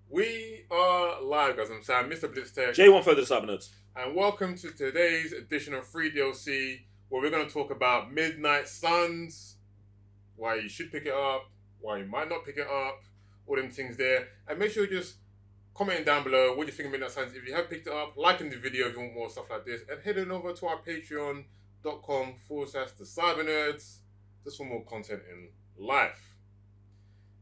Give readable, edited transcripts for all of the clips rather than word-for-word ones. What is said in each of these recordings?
We are live, guys. I'm Sam, Mr. Blitztech, J1 further to Cybernerds. and welcome to today's edition of Free DLC, where we're going to talk about Midnight Suns, why you should pick it up, why you might not pick it up, all them things there. And make sure you just comment down below what you think of Midnight Suns. If you have picked it up, liking the video if you want more stuff like this, and head on over to our patreon.com/the Cybernerds just for more content in life.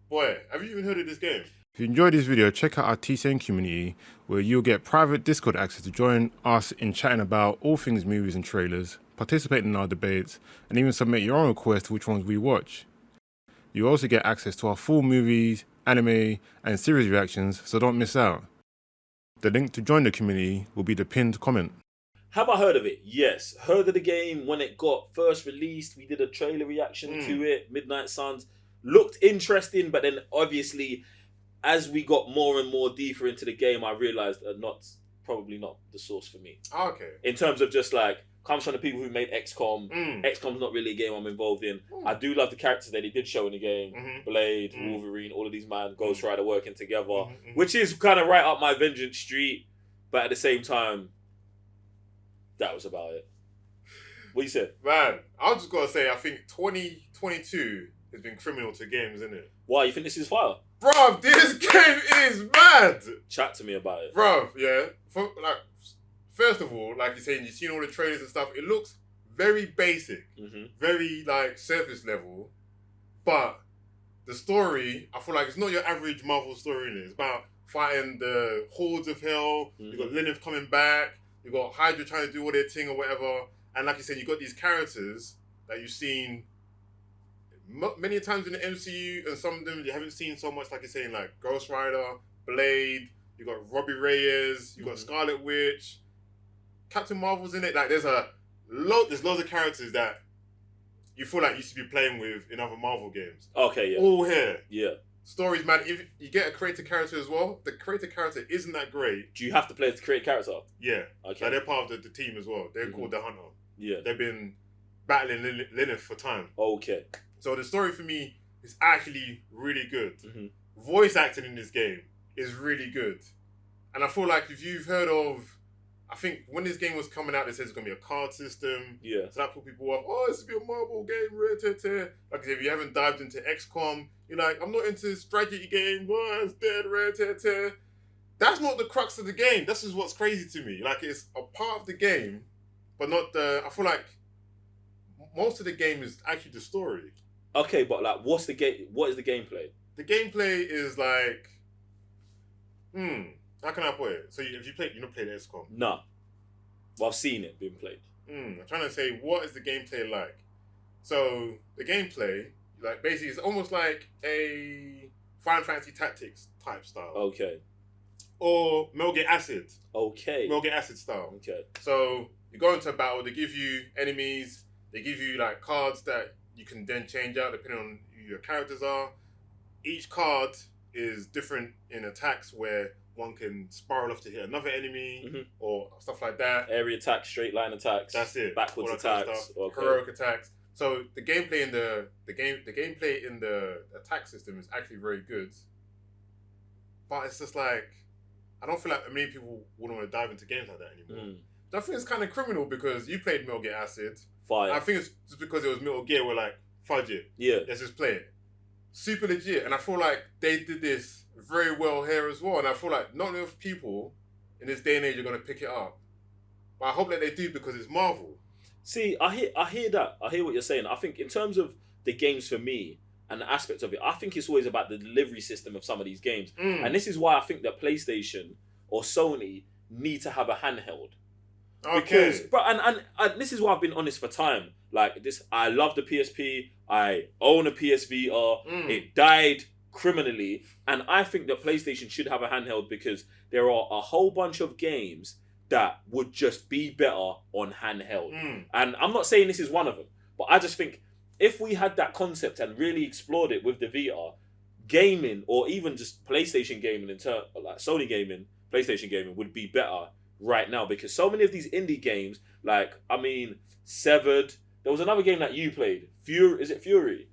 Boy, have you even heard of this game? If you enjoyed this video, check out our TCN community where you'll get private Discord access to join us in chatting about all things movies and trailers, participate in our debates, and even submit your own requests to which ones we watch. You also get access to our full movies, anime, and series reactions, so don't miss out. The link to join the community will be the pinned comment. Have I heard of it? Yes. Heard of the game when it got first released. We did a trailer reaction to it. Midnight Suns. Looked interesting, but then obviously as we got more and more deeper into the game, I realised probably not the source for me. Okay. In terms of just like, comes from the people who made XCOM. XCOM's not really a game I'm involved in. I do love the characters that they did show in the game. Blade, Wolverine, all of these man, Ghost Rider working together. Which is kind of right up my vengeance street. But at the same time, that was about it. What you said? Man, I just got to say, I think 2022 has been criminal to games, isn't it? Why? You think this is fire? Bruv, this game is mad! Chat to me about it. Bruv, yeah. First of all, like you're saying, you've seen all the trailers and stuff. It looks very basic, very like surface level. But the story, I feel like it's not your average Marvel story. In it. It's about fighting the hordes of hell. You got Lilith coming back. You got Hydra trying to do all their thing or whatever. And like you said, you got these characters that you've seen many times in the MCU, and some of them you haven't seen so much. Like you're saying, like Ghost Rider, Blade. You got Robbie Reyes. You got Scarlet Witch. Captain Marvel's in it. Like there's loads of characters that you feel like you should be playing with in other Marvel games. Okay, yeah. All here. Yeah. Stories, man. If you get a creator character as well, the creator character isn't that great. Do you have to play to create a character? Yeah. Okay. Like they're part of the team as well. They're called the Hunter. Yeah. They've been battling Lilith for time. Okay. So the story for me is actually really good. Voice acting in this game is really good. And I feel like if you've heard of, I think when this game was coming out, they said it's going to be a card system. Yeah. So that put people off. Oh, this will be a Marvel game. Like if you haven't dived into XCOM, you're like, I'm not into strategy game. Oh, it's dead. That's not the crux of the game. This is what's crazy to me. Like it's a part of the game, but not the. I feel like most of the game is actually the story. Okay, but like, what's the game? What is the gameplay? The gameplay is like, how can I put it? So you not played XCOM? Nah. Well, I've seen it being played. I'm trying to say, what is the gameplay like? So the gameplay, like basically, it's almost like a Final Fantasy Tactics type style. Okay. Or Metal Gear Acid. Okay. Metal Gear Acid style. Okay. So you go into a battle, they give you enemies, they give you like cards that you can then change out depending on who your characters are. Each card is different in attacks where one can spiral off to hit another enemy or stuff like that. Area attacks, straight line attacks. That's it. Backwards attacks. Kind of okay. Heroic attacks. So the gameplay in the gameplay in the attack system is actually very good. But it's just like, I don't feel like many people wouldn't want to dive into games like that anymore. I think it's kind of criminal because you played Metal Gear Acid. Fire. I think it's just because it was Metal Gear, we're like, fudge it. Yeah. Let's just play it. Super legit. And I feel like they did this very well here as well. And I feel like not enough people in this day and age are going to pick it up. But I hope that they do because it's Marvel. See, I hear that. I hear what you're saying. I think in terms of the games for me and the aspects of it, I think it's always about the delivery system of some of these games. And this is why I think that PlayStation or Sony need to have a handheld. Okay. Because, bro, and this is why I've been honest for time. Like this, I love the PSP. I own a PSVR. It died criminally, and I think that PlayStation should have a handheld because there are a whole bunch of games that would just be better on handheld. And I'm not saying this is one of them, but I just think if we had that concept and really explored it with the VR, gaming or even just PlayStation gaming like Sony gaming, PlayStation gaming would be better right now because so many of these indie games, like Severed. There was another game that you played. Fury. Is it Fury?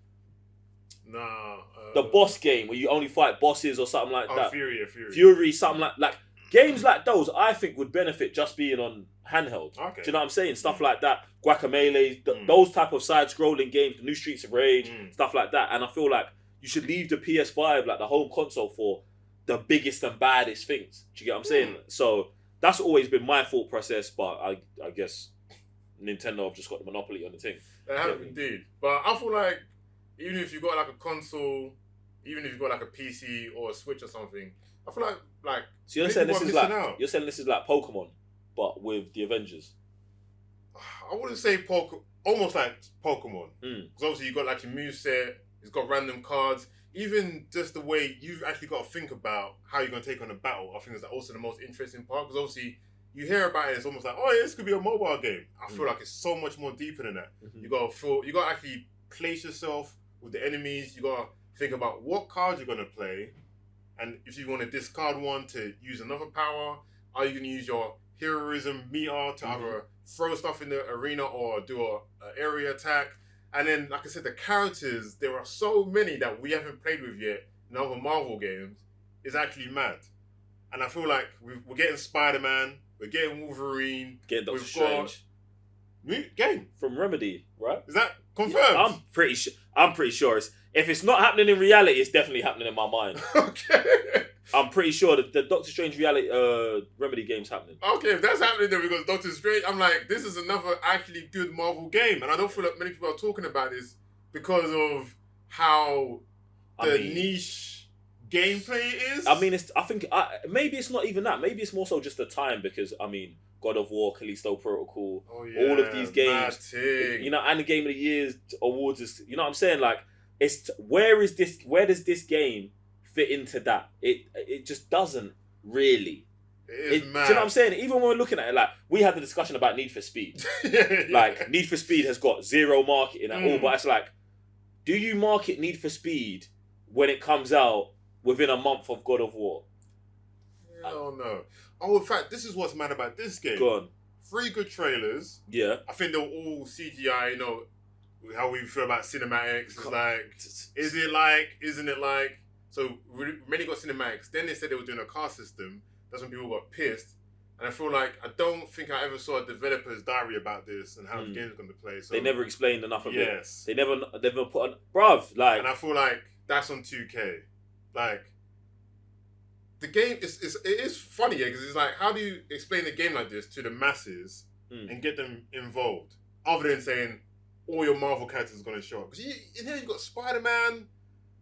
Nah. The boss game where you only fight bosses or something like that. Fury. Fury, something like games like those. I think would benefit just being on handheld. Okay. Do you know what I'm saying? Stuff like that, Guacamelee, those type of side-scrolling games, the new Streets of Rage, stuff like that. And I feel like you should leave the PS5, like the home console, for the biggest and baddest things. Do you get what I'm saying? So that's always been my thought process, but I guess Nintendo have just got the monopoly on the thing. They have indeed. But I feel like even if you've got like a console, even if you've got like a PC or a Switch or something, I feel like so you're saying this is like Pokemon, but with the Avengers. I wouldn't say almost like Pokemon. Because obviously you've got like your moveset, it's got random cards. Even just the way you've actually got to think about how you're going to take on a battle, I think is also the most interesting part. Because obviously you hear about it, it's almost like, oh yeah, this could be a mobile game. I feel like it's so much more deeper than that. You got to actually place yourself with the enemies. You got to think about what cards you're going to play. And if you want to discard one to use another power, are you going to use your heroism meter to either throw stuff in the arena or do an area attack? And then, like I said, the characters, there are so many that we haven't played with yet in other Marvel games. It's actually mad. And I feel like we're getting Spider-Man, we're getting Wolverine. Getting Doctor Strange. Game. From Remedy, right? Is that confirmed? Yeah, I'm pretty sure if it's not happening in reality, it's definitely happening in my mind. Okay. I'm pretty sure that the Doctor Strange reality Remedy game's happening. Okay, if that's happening then because Doctor Strange, I'm like, this is another actually good Marvel game. And I don't feel like many people are talking about this because of how niche gameplay is. I mean, maybe it's not even that. Maybe it's more so just the time because, I mean, God of War, Callisto Protocol, all of these games, you know, and the Game of the Year awards is, you know what I'm saying? Like, where does this game fit into that? It just doesn't really. It is mad. Do you know what I'm saying? Even when we're looking at it, like, we had the discussion about Need for Speed. Like, Need for Speed has got zero marketing at all, but it's like, do you market Need for Speed when it comes out within a month of God of War? Hell no. Oh, in fact, this is what's mad about this game. Go on. 3 good trailers. Yeah. I think they're all CGI, you know, how we feel about cinematics. It's like, is it like, isn't it like? So, we mainly got cinematics. Then they said they were doing a car system. That's when people got pissed. And I feel like, I don't think I ever saw a developer's diary about this and how the game's going to play. So they never explained enough of it. Yes. They never put on, bruv, like. And I feel like that's on 2K. Like, the game it is funny, yeah, because it's like, how do you explain a game like this to the masses and get them involved? Other than saying all your Marvel characters are going to show up. Because in here you've got Spider-Man,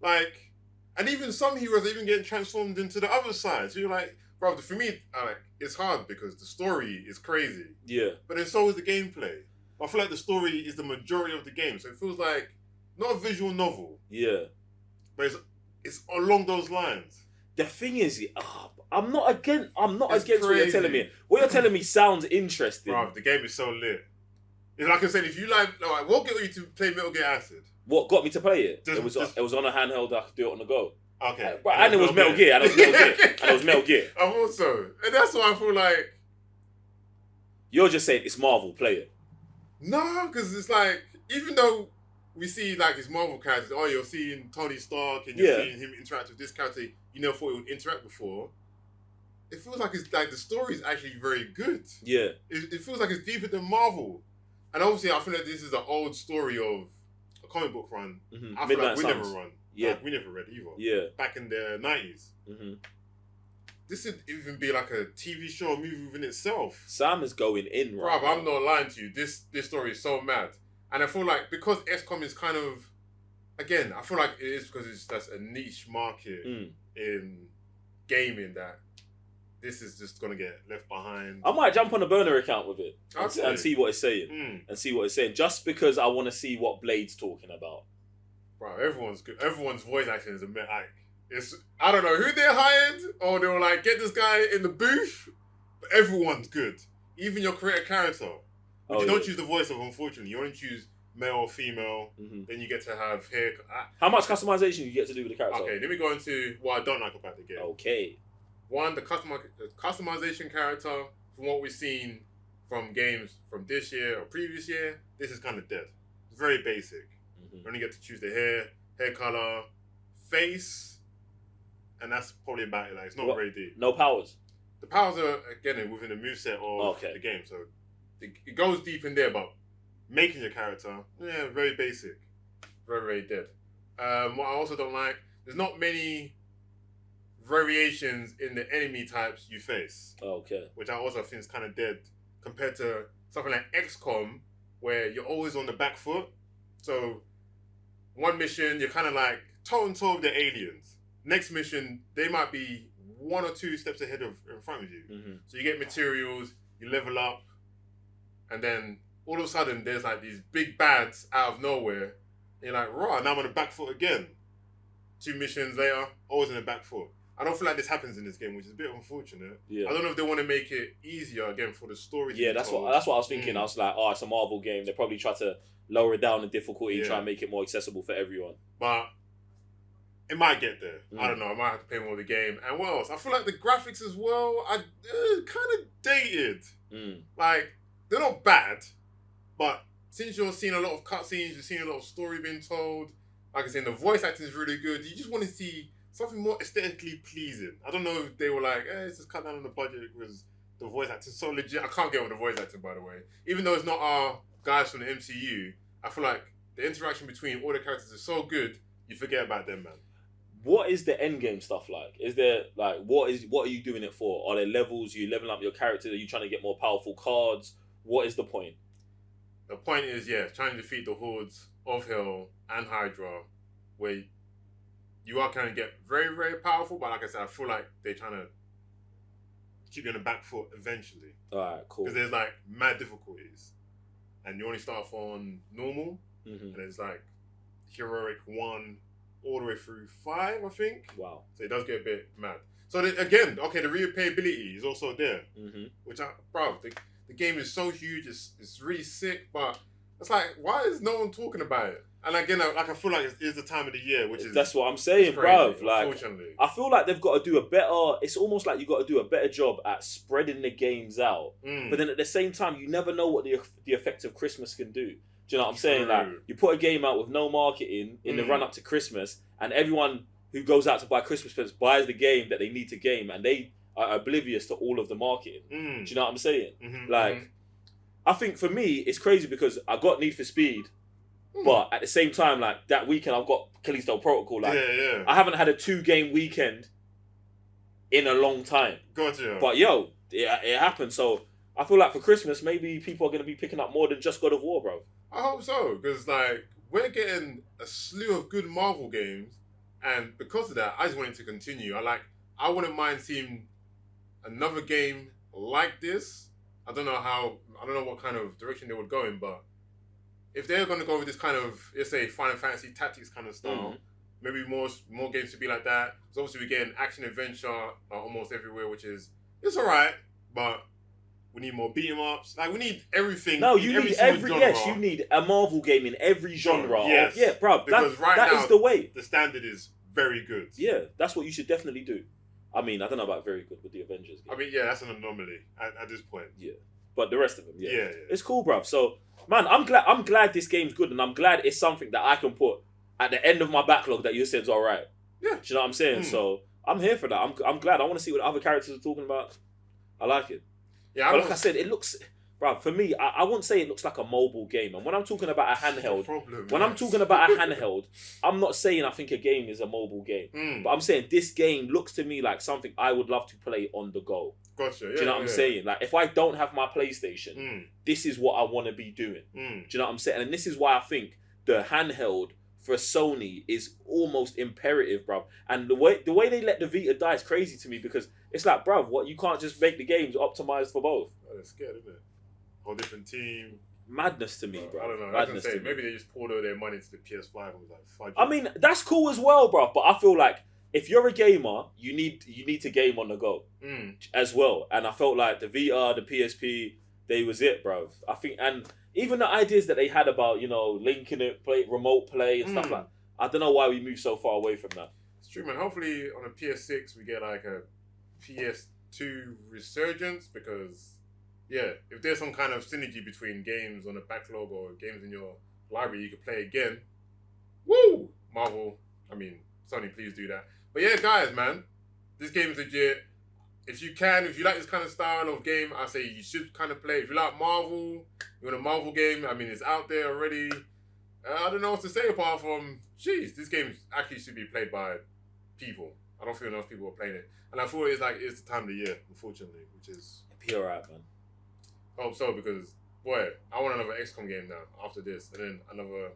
like, and even some heroes are even getting transformed into the other side. So you're like, bro, for me, it's hard because the story is crazy. Yeah. But then so is the gameplay. I feel like the story is the majority of the game. So it feels like, not a visual novel. Yeah. But it's along those lines. The thing is, I'm not against what you're telling me. What you're telling me sounds interesting. Bro, the game is so lit. It's like I said, if you like, what got you to play Metal Gear Acid? What got me to play it? It was on a handheld. I could do it on the go. Okay. And it was Metal Gear. And it was Metal Gear. I thought so. And that's why I feel like... You're just saying it's Marvel, play it. No, because it's like, even though we see like his Marvel characters, you're seeing Tony Stark and you're seeing him interact with this character you never thought he would interact before. It feels like it's like the story is actually very good. Yeah. It feels like it's deeper than Marvel. And obviously I feel like this is an old story of a comic book run. Mm-hmm. I feel Midnight like we Suns. never run. Yeah. Like, we never read either. Yeah. Back in the 90s. Mm-hmm. This would even be like a TV show or movie within itself. Sam is going in right Bruv, now. I'm not lying to you. This story is so mad. And I feel like because XCOM is kind of, again, I feel like it is because that's a niche market in gaming that this is just going to get left behind. I might jump on a burner account with it and see what it's saying. And see what it's saying. Just because I want to see what Blade's talking about. Bro, everyone's good. Everyone's voice acting is I don't know who they hired or they were like, get this guy in the booth. But everyone's good. Even your creator character. Which you don't choose the voice of, unfortunately. You only choose male or female. Then you get to have hair. How much customization do you get to do with the character? Okay, let me go into what I don't like about the game. Okay. One, the customization character, from what we've seen from games from this year or previous year, this is kind of dead. It's very basic. You only get to choose the hair color, face, and that's probably about it. Like, it's not very deep. No powers. The powers are again within the moveset of the game, so it goes deep in there. But making your character, very basic, very very dead. What I also don't like, there's not many variations in the enemy types you face. Okay. Which I also think is kind of dead compared to something like XCOM, where you're always on the back foot. So one mission, you're kind of like toe and toe with the aliens. Next mission, they might be 1 or 2 steps ahead of in front of you. Mm-hmm. So you get materials, you level up, and then all of a sudden there's like these big bads out of nowhere. And you're like, right, now I'm on the back foot again. 2 missions later, always on the back foot. I don't feel like this happens in this game, which is a bit unfortunate. Yeah. I don't know if they want to make it easier again for the story. Yeah, that's what I was thinking. I was like, oh, it's a Marvel game. They probably try to lower it down the difficulty, try and make it more accessible for everyone. But it might get there. I don't know. I might have to play more of the game. And what else? I feel like the graphics as well are kind of dated. Like, they're not bad, but since you're seeing a lot of cutscenes, you're seeing a lot of story being told. Like I said, the voice acting is really good. You just want to see something more aesthetically pleasing. I don't know if they were like, let's just cut down on the budget because the voice acting is so legit. I can't get with the voice acting, by the way. Even though it's not our guys from the MCU, I feel like the interaction between all the characters is so good, you forget about them, man. What is the end game stuff like? Is there like what are you doing it for? Are there levels? Are you leveling up your character? Are you trying to get more powerful cards? What is the point? The point is, trying to defeat the hordes of Hell and Hydra, where you are kind of get very, very powerful, but like I said, I feel like they're trying to keep you on the back foot eventually. Alright, cool. Because there's like mad difficulties. And you only start off on normal, and it's like heroic 1 all the way through 5, I think. Wow. So it does get a bit mad. So again, the replayability is also there. Which, the game is so huge, it's really sick, but it's like, why is no one talking about it? And again, I feel like it's the time of the year, which is... That's what I'm saying, bruv. Like, I feel like they've got to do a better... It's almost like you've got to do a better job at spreading the games out. But then at the same time, you never know what the effect of Christmas can do. Do you know what I'm saying? Like, you put a game out with no marketing in the run-up to Christmas, and everyone who goes out to buy Christmas presents buys the game that they need to game, and they are oblivious to all of the marketing. Do you know what I'm saying? I think for me, it's crazy because I got Need for Speed, but at the same time, like that weekend, I've got Callisto Protocol. Like, I haven't had a 2-game weekend in a long time. Gotcha. But it happened. So I feel like for Christmas, maybe people are going to be picking up more than just God of War, bro. I hope so, because like we're getting a slew of good Marvel games, and because of that, I just want it to continue. I wouldn't mind seeing another game like this. I don't know what kind of direction they would go in, but if they're going to go with this kind of, let's say, Final Fantasy Tactics kind of style, maybe more games to be like that. So obviously we get an action adventure almost everywhere, which is, it's alright, but we need more beat 'em ups. Like, we need everything. No, you need you need a Marvel game in every genre. Yes. Yeah, bro. Because that is the way. The standard is very good. Yeah, that's what you should definitely do. I mean, I don't know about very good with the Avengers game. I mean, that's an anomaly at this point. Yeah. But the rest of them, yeah. It's cool, bruv. So, man, I'm glad this game's good, and I'm glad it's something that I can put at the end of my backlog that you said's all right. Yeah. Do you know what I'm saying? So, I'm here for that. I'm glad. I want to see what other characters are talking about. I like it. Yeah, but like I said, it looks... Bruv, for me, I wouldn't say it looks like a mobile game. And when I'm talking about a handheld... I'm talking about a handheld, I'm not saying I think a game is a mobile game. But I'm saying this game looks to me like something I would love to play on the go. Gotcha. Yeah, do you know what I'm saying? Like, if I don't have my PlayStation, this is what I want to be doing. Do you know what I'm saying? And this is why I think the handheld for Sony is almost imperative, bruv. And the way they let the Vita die is crazy to me, because it's like, bruv, what, you can't just make the games optimized for both. Oh, they're scared, isn't it? Whole different team. Madness to me, bro. I don't know. I was gonna say, maybe they just poured all their money into the PS5 and was like, fudge. I mean, that's cool as well, bro. But I feel like if you're a gamer, you need to game on the go as well. And I felt like the VR, the PSP, they was it, bro. I think, and even the ideas that they had about, linking it, remote play and stuff like that. I don't know why we moved so far away from that. It's true, man. Hopefully on a PS6 we get like a PS2 resurgence, because if there's some kind of synergy between games on a backlog or games in your library you could play again, woo! Marvel, I mean, Sony, please do that. But yeah, guys, man, this game is legit. If you like this kind of style of game, I say you should kind of play. If you like Marvel, you want a Marvel game, I mean, it's out there already. I don't know what to say apart from, jeez, this game actually should be played by people. I don't feel enough people are playing it. And I thought it's the time of the year, unfortunately, which is... Be alright, man. I hope so, because, boy, I want another XCOM game now after this. And then another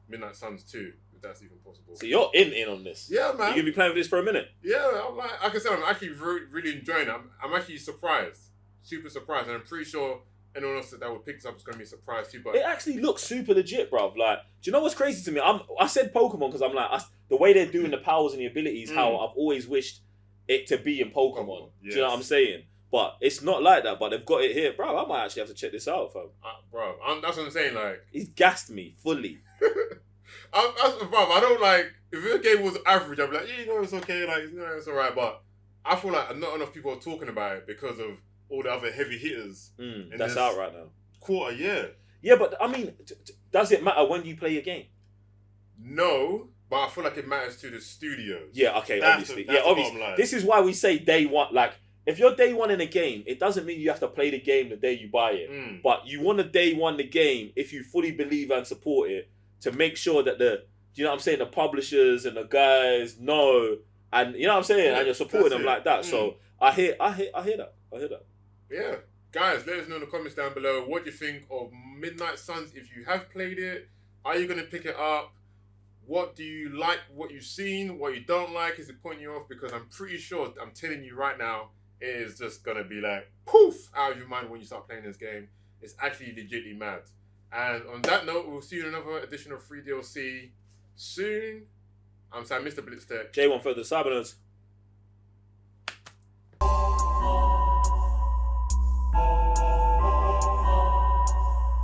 Midnight Suns 2, if that's even possible. So you're in on this? Yeah, man. You're going to be playing with this for a minute? Yeah, I'm like I said, I'm actually really enjoying it. I'm actually surprised. Super surprised. And I'm pretty sure anyone else that would pick this up is going to be surprised too. But it actually looks super legit, bruv. Like, do you know what's crazy to me? I said Pokemon because I'm like, the way they're doing the powers and the abilities, how I've always wished it to be in Pokemon. Yes. Do you know what I'm saying? But it's not like that. But they've got it here, bro. I might actually have to check this out, fam. Bro, that's what I'm saying. Like, he's gassed me fully. I don't like, if the game was average, I'd be like, yeah, you know, it's okay, like, you know, it's alright. But I feel like not enough people are talking about it because of all the other heavy hitters. That's out right now. Quarter, yeah. Yeah, but I mean, does it matter when you play a game? No, but I feel like it matters to the studios. Yeah, okay, obviously. Obviously. This is why we say day one. Like, if you're day one in a game, it doesn't mean you have to play the game the day you buy it. But you want to day one the game if you fully believe and support it to make sure that you know what I'm saying, the publishers and the guys know, and you know what I'm saying, and you're supporting them like that. So I hear that. Yeah. Guys, let us know in the comments down below what you think of Midnight Suns. If you have played it, are you going to pick it up? What do you like? What you've seen? What you don't like? Is it putting you off? Because I'm pretty sure, I'm telling you right now, it is just going to be like, poof, out of your mind when you start playing this game. It's actually legitimately mad. And on that note, we'll see you in another edition of Free DLC soon. I'm Sam, Mr. Blitztech. J1 for the Cybernerds.